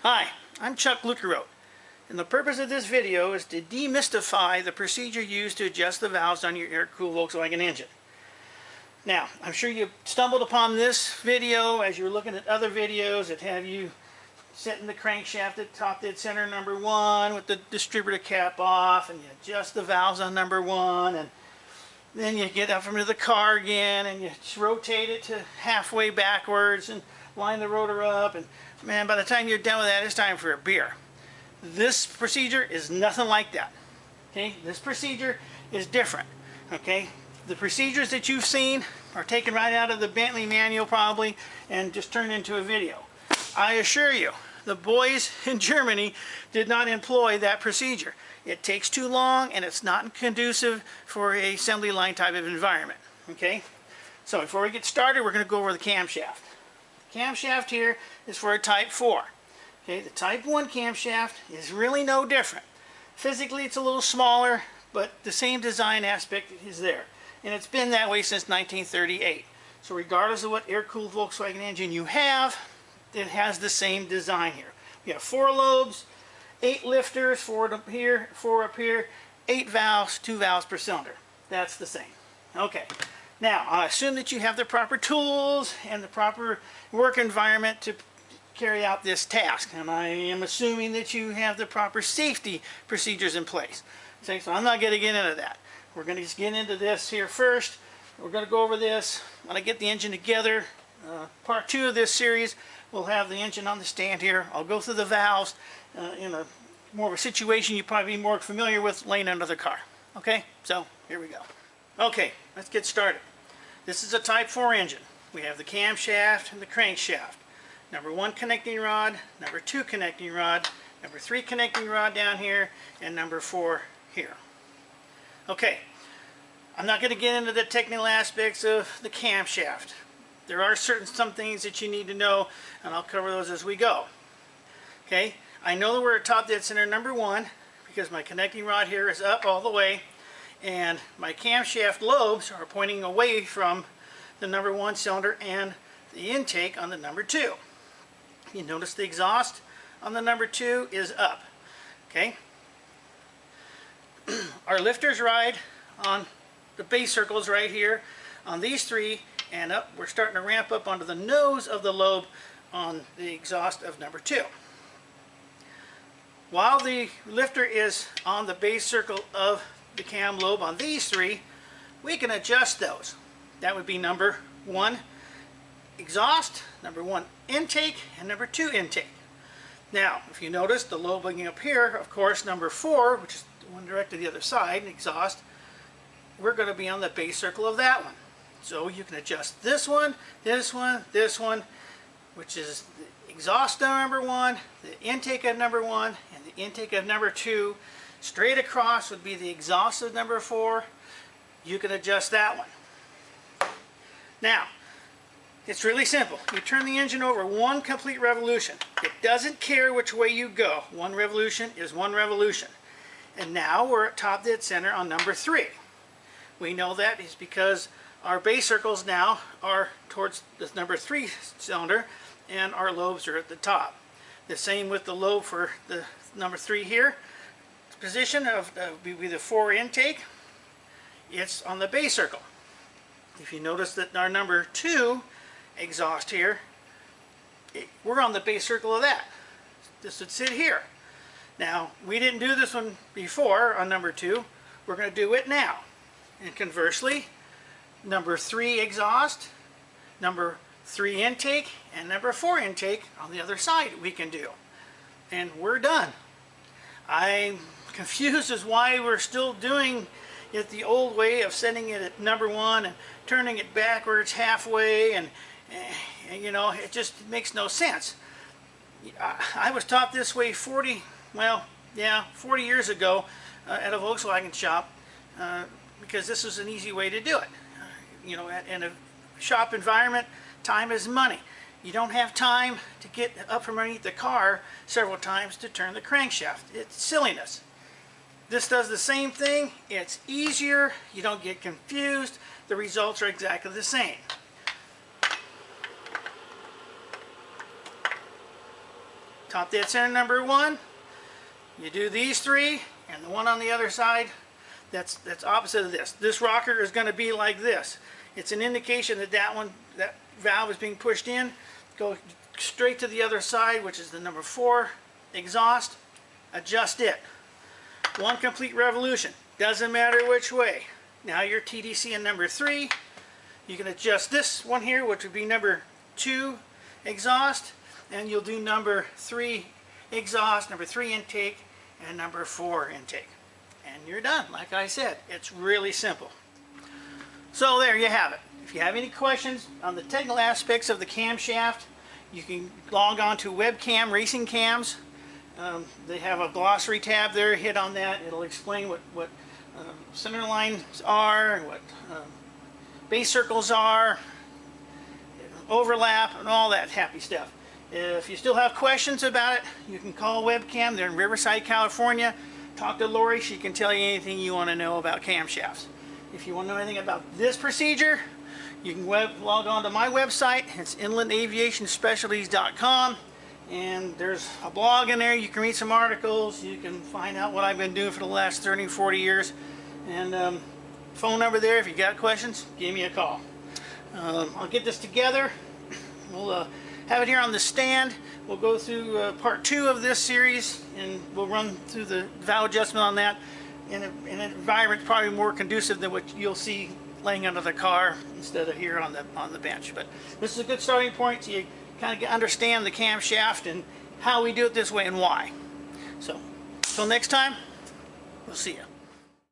Hi, I'm Chuck Lukeroth, and the purpose of this video is to demystify the procedure used to adjust the valves on your air-cooled Volkswagen engine. Now, I'm sure you stumbled upon this video as you were looking at other videos that have you setting the crankshaft at top dead center number 1 with the distributor cap off, and you adjust the valves on number 1, and then you get up into the car again and you rotate it to halfway backwards and line the rotor up, and man, by the time you're done with that, it's time for a beer. This procedure is nothing like that. Okay, this procedure is different. Okay, the procedures that you've seen are taken right out of the Bentley manual probably and just turned into a video. I assure you, the boys in Germany did not employ that procedure. It takes too long and it's not conducive for a assembly line type of environment. Okay, so before we get started, we're going to go over the camshaft. The camshaft here is for a Type 4. Okay, the Type 1 camshaft is really no different. Physically it's a little smaller, but the same design aspect is there. And it's been that way since 1938. So regardless of what air-cooled Volkswagen engine you have, it has the same design here. We have 4 lobes, 8 lifters, 4 up here, 4 up here, 8 valves, 2 valves per cylinder. That's the same. Okay. Now, I assume that you have the proper tools and the proper work environment to carry out this task. And I am assuming that you have the proper safety procedures in place. So I'm not going to get into that. We're going to just get into this here first. We're going to go over this when I get the engine together. Part 2 of this series, we'll have the engine on the stand here. I'll go through the valves in a more of a situation you'd probably be more familiar with laying under the car. Okay, so here we go. Okay, let's get started. This is a Type 4 engine. We have the camshaft and the crankshaft. Number 1 connecting rod, number 2 connecting rod, number 3 connecting rod down here, and number 4 here. Okay, I'm not going to get into the technical aspects of the camshaft. There are some things that you need to know, and I'll cover those as we go. Okay, I know that we're at top dead center number 1 because my connecting rod here is up all the way, and my camshaft lobes are pointing away from the number 1 cylinder and the intake on the number 2. You notice the exhaust on the number 2 is up. Okay, our lifters ride on the base circles right here on these 3, and up we're starting to ramp up onto the nose of the lobe on the exhaust of number 2. While the lifter is on the base circle of the cam lobe on these 3, we can adjust those. That would be number 1 exhaust, number 1 intake, and number 2 intake. Now, if you notice the lobing up here, of course, number 4, which is the one directed to the other side, exhaust, we're going to be on the base circle of that one. So you can adjust this one, this one, this one, which is the exhaust of number 1, the intake of number 1, and the intake of number 2. Straight across would be the exhaust of number 4. You can adjust that one. Now, it's really simple. You turn the engine over 1 complete revolution. It doesn't care which way you go. 1 revolution is 1 revolution. And now we're at top dead center on number 3. We know that is because our base circles now are towards the number 3 cylinder and our lobes are at the top. The same with the lobe for the number 3 here. Position of be the 4 intake, it's on the base circle. If you notice that our number 2 exhaust here, we're on the base circle of that. This would sit here. Now, we didn't do this one before on number 2. We're going to do it now. And conversely, number 3 exhaust, number 3 intake, and number 4 intake on the other side we can do. And we're done. I'm confused as why we're still doing it the old way of setting it at number 1 and turning it backwards halfway, and you know, it just makes no sense. I was taught this way 40 years ago at a Volkswagen shop because this was an easy way to do it. You know, in a shop environment, time is money. You don't have time to get up from underneath the car several times to turn the crankshaft. It's silliness. This does the same thing. It's easier. You don't get confused. The results are exactly the same. top dead center number 1. You do these 3, and the one on the other side, that's opposite of this. This rocker is going to be like this. It's an indication that that valve is being pushed in. Go straight to the other side, which is the number 4 exhaust. Adjust it. 1 complete revolution. Doesn't matter which way. Now you're TDC in number 3. You can adjust this one here, which would be number 2 exhaust, and you'll do number 3 exhaust, number 3 intake, and number 4 intake. And you're done. Like I said, it's really simple. So there you have it. If you have any questions on the technical aspects of the camshaft, you can log on to Webcam Racing Cams. They have a glossary tab there. Hit on that. It'll explain what center lines are, and what base circles are, overlap, and all that happy stuff. If you still have questions about it, you can call Webcam. They're in Riverside, California. Talk to Lori. She can tell you anything you want to know about camshafts. If you want to know anything about this procedure, you can log on to my website. It's inlandaviationspecialties.com, and there's a blog in there. You can read some articles. You can find out what I've been doing for the last 30, 40 years. And phone number there. If you got questions, give me a call. I'll get this together. We'll have it here on the stand. We'll go through part 2 of this series, and we'll run through the valve adjustment on that in an environment probably more conducive than what you'll see laying under the car instead of here on the bench. But this is a good starting point so you kind of understand the camshaft and how we do it this way and why. So, until next time, we'll see you.